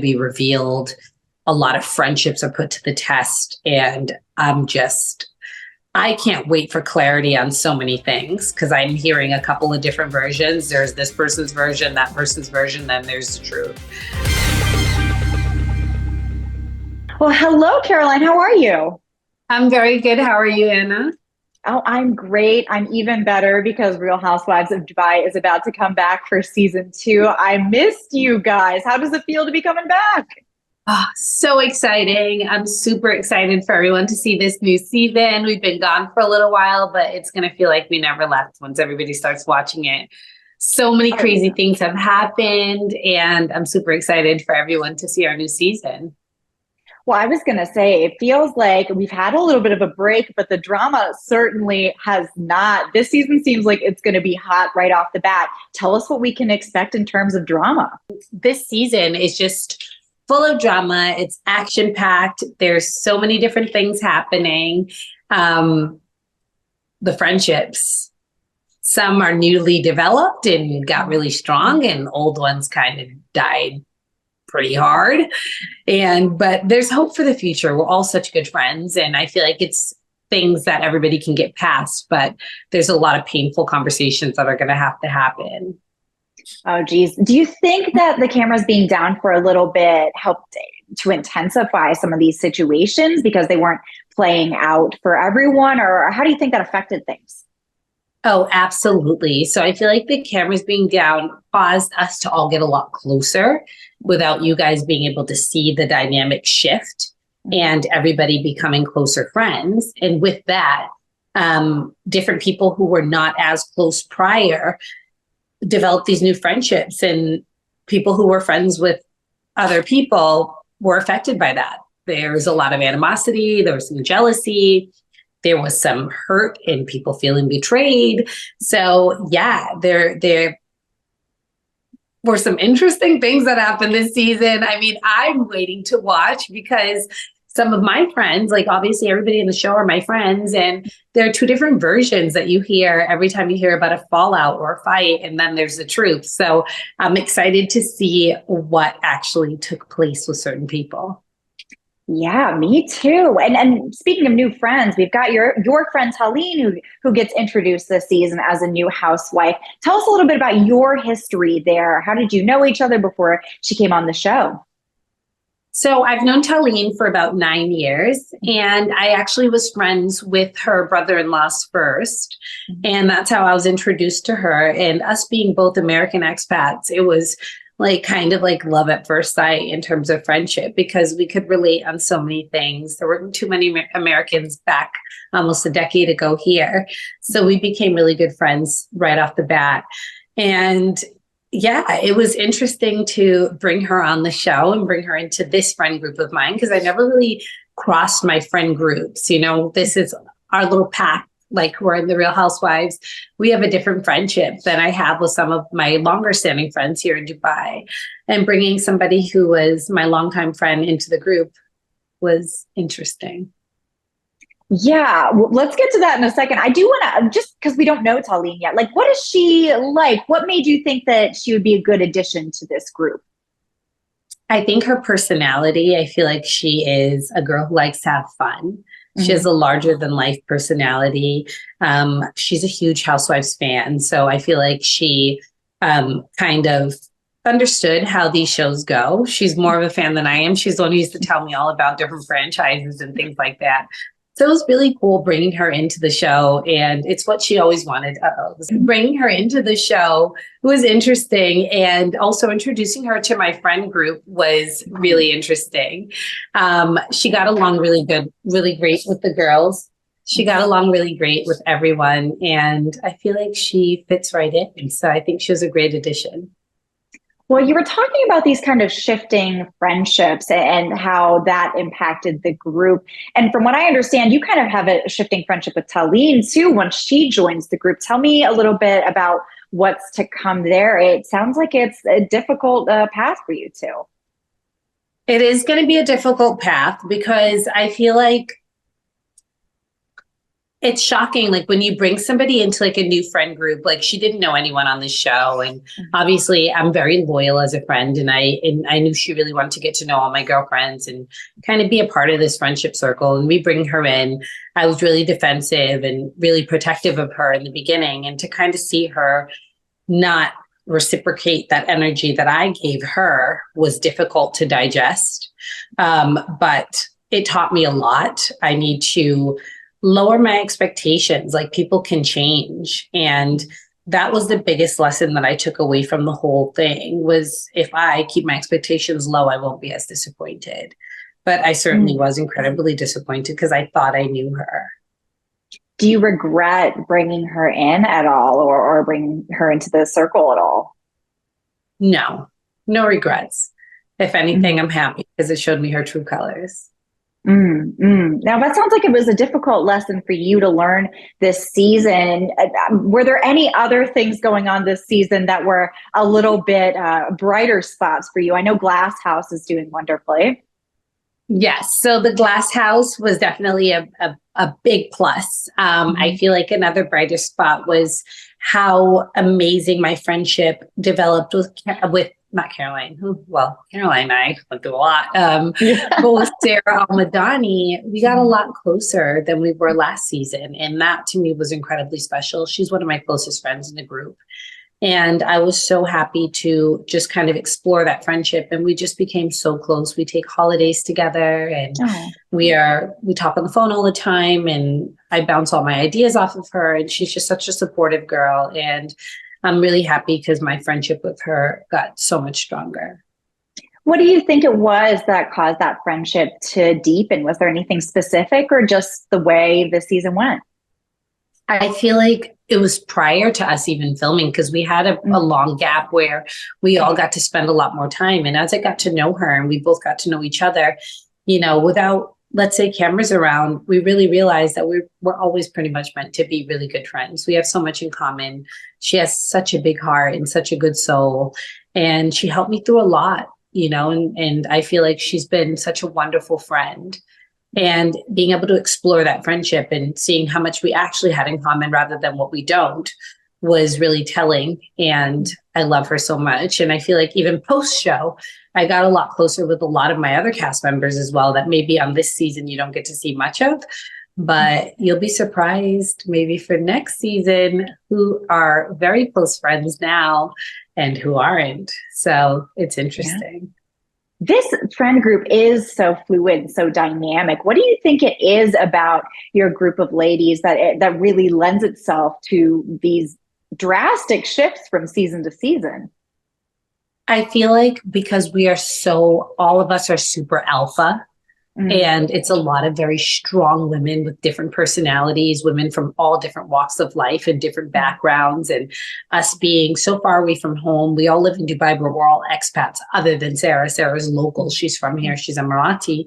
be revealed. A lot of friendships are put to the test, and I can't wait for clarity on so many things because I'm hearing a couple of different versions. There's this person's version, that person's version, then there's the truth. Well, hello, Caroline. How are you? I'm very good. How are you, Anna? Oh, I'm great. I'm even better because Real Housewives of Dubai is about to come back for season 2. I missed you guys. How does it feel to be coming back? Oh, so exciting. I'm super excited for everyone to see this new season. We've been gone for a little while, but it's going to feel like we never left once everybody starts watching it. So many crazy things have happened, and I'm super excited for everyone to see our new season. Well, I was going to say, it feels like we've had a little bit of a break, but the drama certainly has not. This season seems like it's going to be hot right off the bat. Tell us what we can expect in terms of drama. This season is just full of drama. It's action-packed. There's so many different things happening. The friendships, some are newly developed and got really strong, and old ones kind of died pretty hard. But there's hope for the future. We're all such good friends, and I feel like it's things that everybody can get past, but there's a lot of painful conversations that are going to happen. Oh, geez. Do you think that the cameras being down for a little bit helped to intensify some of these situations because they weren't playing out for everyone? Or how do you think that affected things? Oh, absolutely. So I feel like the cameras being down caused us to all get a lot closer without you guys being able to see the dynamic shift and everybody becoming closer friends. And with that, different people who were not as close prior developed these new friendships, and people who were friends with other people were affected by that. There was a lot of animosity. There was some jealousy. There was some hurt and people feeling betrayed. So yeah, there were some interesting things that happened this season. I mean, I'm waiting to watch because some of my friends, like obviously everybody in the show are my friends, and there are two different versions that you hear every time you hear about a fallout or a fight, and then there's the truth. So I'm excited to see what actually took place with certain people. Yeah, me too. And speaking of new friends, we've got your friend Talene who gets introduced this season as a new housewife. Tell us a little bit about your history there. How did you know each other before she came on the show? So I've known Talene for about 9 years, and I actually was friends with her brother-in-law's first. And that's how I was introduced to her. And us being both American expats, it was like kind of like love at first sight in terms of friendship because we could relate on so many things. There weren't too many Americans back almost a decade ago here. So we became really good friends right off the bat. And yeah, it was interesting to bring her on the show and bring her into this friend group of mine because I never really crossed my friend groups. You know, this is our little pack. Like we're in the Real Housewives, we have a different friendship than I have with some of my longer standing friends here in Dubai. And bringing somebody who was my longtime friend into the group was interesting. Yeah, well, let's get to that in a second. I do want to, just because we don't know Talene yet, like, what is she like? What made you think that she would be a good addition to this group? I think her personality, I feel like she is a girl who likes to have fun. She has a larger than life personality. She's a huge Housewives fan. So I feel like she kind of understood how these shows go. She's more of a fan than I am. She's the one who used to tell me all about different franchises and things like that. So it was really cool bringing her into the show, and it's what she always wanted. Bringing her into the show was interesting, and also introducing her to my friend group was really interesting. She got along really good, really great with the girls. She got along really great with everyone, and I feel like she fits right in. So I think she was a great addition. Well, you were talking about these kind of shifting friendships and how that impacted the group. And from what I understand, you kind of have a shifting friendship with Talene too once she joins the group. Tell me a little bit about what's to come there. It sounds like it's a difficult path for you two. It is going to be a difficult path because I feel like It's shocking. Like when you bring somebody into like a new friend group, like she didn't know anyone on the show. And obviously I'm very loyal as a friend. And I knew she really wanted to get to know all my girlfriends and kind of be a part of this friendship circle. And we bring her in. I was really defensive and really protective of her in the beginning. And to kind of see her not reciprocate that energy that I gave her was difficult to digest. But it taught me a lot. I need to lower my expectations. Like people can change. And that was the biggest lesson that I took away from the whole thing was if I keep my expectations low, I won't be as disappointed. But I certainly was incredibly disappointed because I thought I knew her. Do you regret bringing her in at all or bringing her into the circle at all? No, no regrets. If anything, I'm happy because it showed me her true colors. Now, that sounds like it was a difficult lesson for you to learn this season. Were there any other things going on this season that were a little bit brighter spots for you? I know Glass House is doing wonderfully. Yes. So the Glass House was definitely a big plus. I feel like another brighter spot was how amazing my friendship developed with not Caroline. Well, Caroline and I went through a lot. But with Sara Al Madani, we got a lot closer than we were last season. And that to me was incredibly special. She's one of my closest friends in the group. And I was so happy to just kind of explore that friendship. And we just became so close. We take holidays together and we talk on the phone all the time. And I bounce all my ideas off of her. And she's just such a supportive girl. And I'm really happy because my friendship with her got so much stronger. What do you think it was that caused that friendship to deepen? Was there anything specific or just the way the season went? I feel like it was prior to us even filming because we had a long gap where we all got to spend a lot more time. And as I got to know her and we both got to know each other, you know, without, let's say, cameras around, we really realized that we're always pretty much meant to be really good friends. We have so much in common. She has such a big heart and such a good soul. And she helped me through a lot, you know, and I feel like she's been such a wonderful friend. And being able to explore that friendship and seeing how much we actually had in common rather than what we don't was really telling. And I love her so much. And I feel like even post-show, I got a lot closer with a lot of my other cast members as well that maybe on this season you don't get to see much of. But you'll be surprised maybe for next season who are very close friends now and who aren't. So it's interesting. Yeah. This friend group is so fluid, so dynamic. What do you think it is about your group of ladies that really lends itself to these drastic shifts from season to season? I feel like because all of us are super alpha. And it's a lot of very strong women with different personalities, women from all different walks of life and different backgrounds. And us being so far away from home, we all live in Dubai, but we're all expats other than Sara. Sara's local. She's from here. She's Emirati.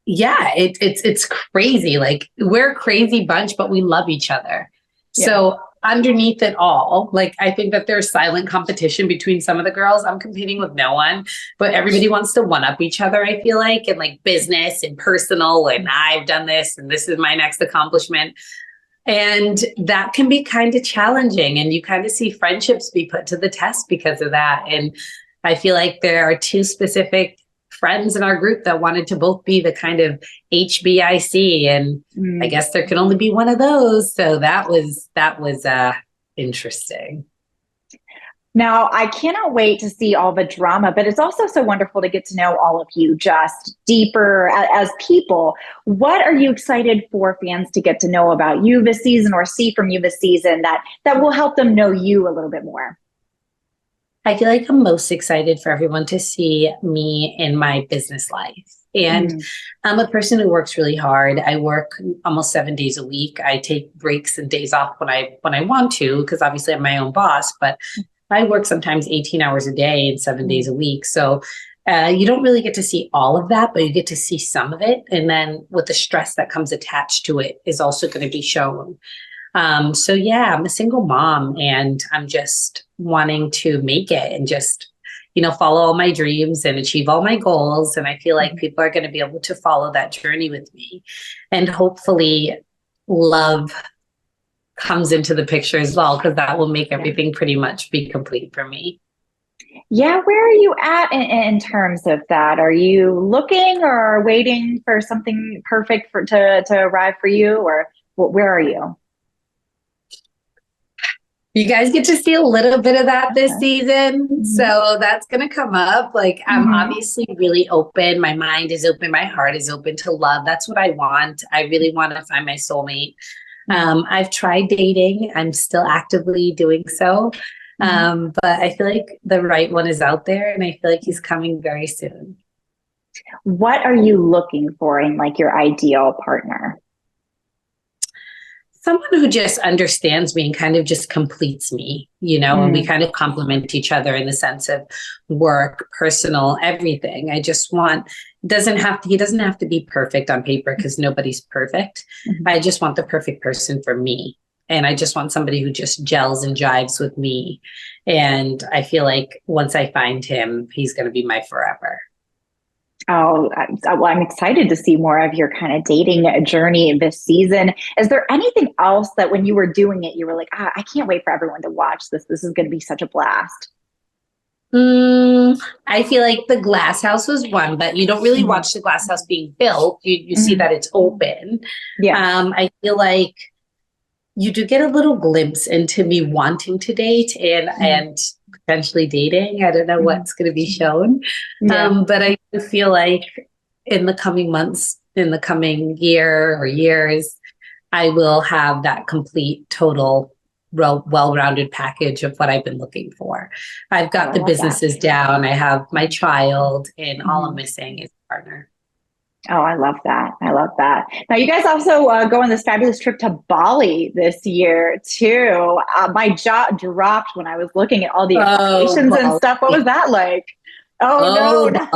It's crazy. Like we're a crazy bunch, but we love each other. Yeah. So underneath it all, like I think that there's silent competition between some of the girls. I'm competing with no one, but everybody wants to one up each other, I feel like, in like business and personal, and I've done this and this is my next accomplishment. And that can be kind of challenging. And you kind of see friendships be put to the test because of that. And I feel like there are two specific friends in our group that wanted to both be the kind of HBIC, and I guess there can only be one of those. So that was interesting. Now, I cannot wait to see all the drama, but it's also so wonderful to get to know all of you just deeper as people. What are you excited for fans to get to know about you this season or see from you this season that will help them know you a little bit more? I feel like I'm most excited for everyone to see me in my business life. And I'm a person who works really hard. I work almost 7 days a week. I take breaks and days off when I want to, because obviously I'm my own boss, but I work sometimes 18 hours a day and 7 days a week. So you don't really get to see all of that, but you get to see some of it. And then with the stress that comes attached to it is also going to be shown. So yeah, I'm a single mom and I'm just wanting to make it and just follow all my dreams and achieve all my goals. And I feel like people are going to be able to follow that journey with me. And hopefully love comes into the picture as well, because that will make everything pretty much be complete for me. Yeah, where are you at in terms of that? Are you looking or waiting for something perfect to arrive for you, or where are you? You guys get to see a little bit of that this season. So that's going to come up. Like, I'm obviously really open. My mind is open. My heart is open to love. That's what I want. I really want to find my soulmate. I've tried dating. I'm still actively doing so. But I feel like the right one is out there, and I feel like he's coming very soon. What are you looking for in like your ideal partner? Someone who just understands me and kind of just completes me, and we kind of complement each other in the sense of work, personal, everything. I just want, he doesn't have to be perfect on paper, because nobody's perfect. I just want the perfect person for me. And I just want somebody who just gels and jives with me. And I feel like once I find him, he's going to be my forever. Oh, well, I'm excited to see more of your kind of dating journey this season. Is there anything else that when you were doing it, you were like, I can't wait for everyone to watch this. This is going to be such a blast. I feel like the glass house was one, but you don't really watch the glass house being built. You see that it's open. Yeah. I feel like you do get a little glimpse into me wanting to date and potentially dating. I don't know what's going to be shown. But I feel like in the coming months, in the coming year or years, I will have that complete, total, well-rounded package of what I've been looking for. I've got the businesses down. I have my child, and all I'm missing is a partner. Oh, I love that. I love that. Now, you guys also go on this fabulous trip to Bali this year, too. My jaw dropped when I was looking at all the accommodations and stuff. What was that like? Oh, no.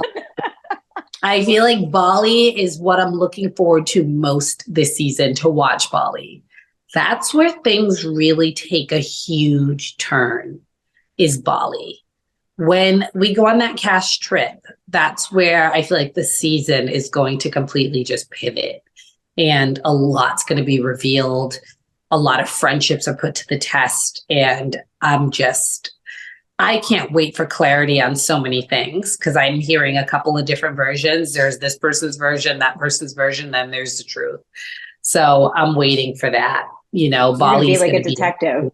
I feel like Bali is what I'm looking forward to most this season, to watch Bali. That's where things really take a huge turn, is Bali. When we go on that cash trip, that's where I feel like the season is going to completely just pivot, and a lot's going to be revealed. A lot of friendships are put to the test, and I can't wait for clarity on so many things, because I'm hearing a couple of different versions. There's this person's version, that person's version, then there's the truth. So I'm waiting for that. Bali's like a detective.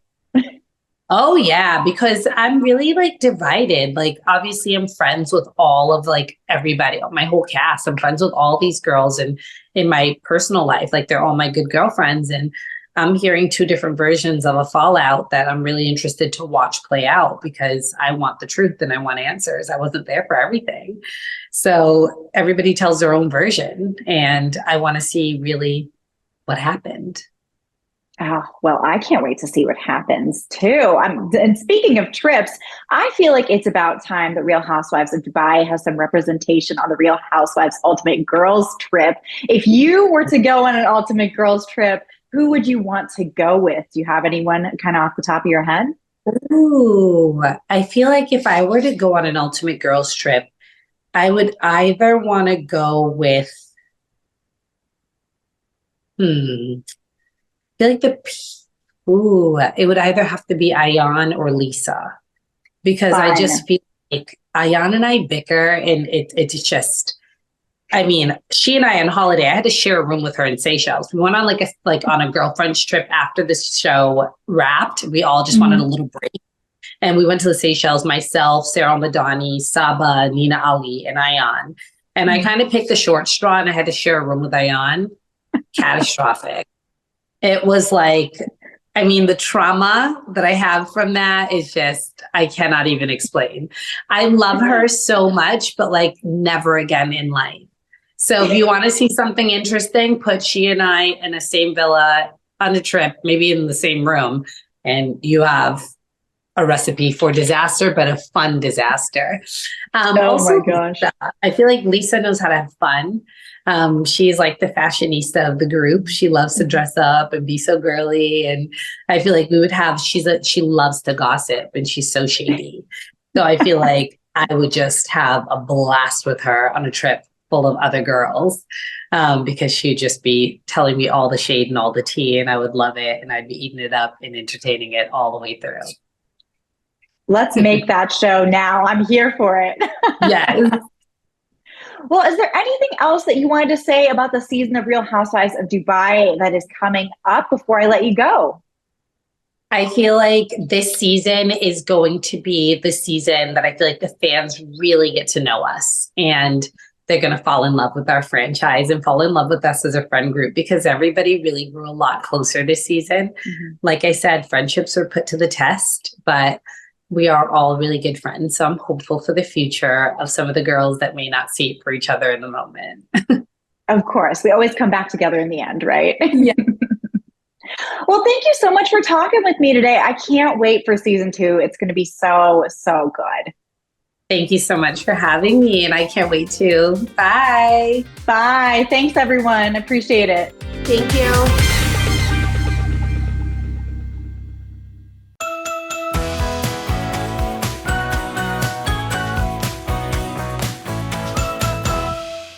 Oh, yeah, because I'm really like divided. Like, obviously, I'm friends with all of like everybody, my whole cast. I'm friends with all these girls, and in my personal life, like they're all my good girlfriends. And I'm hearing two different versions of a fallout that I'm really interested to watch play out, because I want the truth and I want answers. I wasn't there for everything. So everybody tells their own version, and I want to see really what happened. Oh, well, I can't wait to see what happens too. And speaking of trips, I feel like it's about time that Real Housewives of Dubai has some representation on the Real Housewives Ultimate Girls Trip. If you were to go on an Ultimate Girls Trip, who would you want to go with? Do you have anyone kind of off the top of your head? Ooh, I feel like if I were to go on an Ultimate Girls Trip, I would either want to go with, I feel like it would either have to be Ayan or Lesa, because I just feel like Ayan and I bicker, and it's just, I mean, she and I on holiday, I had to share a room with her in Seychelles. We went on on a girlfriend's trip after the show wrapped. We all just wanted a little break. And we went to the Seychelles, myself, Sara Al Madani, Saba, Nina Ali, and Ayan. And I kind of picked the short straw, and I had to share a room with Ayan. Catastrophic. It was like, I mean, the trauma that I have from that is just, I cannot even explain. I love her so much, but like never again in life. So if you want to see something interesting, put she and I in the same villa on a trip, maybe in the same room, and you have a recipe for disaster, but a fun disaster. My gosh. I feel like Lesa knows how to have fun. She's like the fashionista of the group. She loves to dress up and be so girly. And I feel like she loves to gossip, and she's so shady. So I feel like I would just have a blast with her on a trip full of other girls, because she'd just be telling me all the shade and all the tea, and I would love it, and I'd be eating it up and entertaining it all the way through. Let's make that show now. I'm here for it. Yes. Well, is there anything else that you wanted to say about the season of Real Housewives of Dubai that is coming up before I let you go? I feel like this season is going to be the season that I feel like the fans really get to know us, and they're going to fall in love with our franchise and fall in love with us as a friend group, because everybody really grew a lot closer this season. Mm-hmm. Like I said, friendships were put to the test, but we are all really good friends. So I'm hopeful for the future of some of the girls that may not see it for each other in the moment. Of course. We always come back together in the end, right? Yeah. Well, thank you so much for talking with me today. I can't wait for season 2. It's going to be so, so good. Thank you so much for having me, and I can't wait to. Bye. Bye. Thanks, everyone. Appreciate it. Thank you.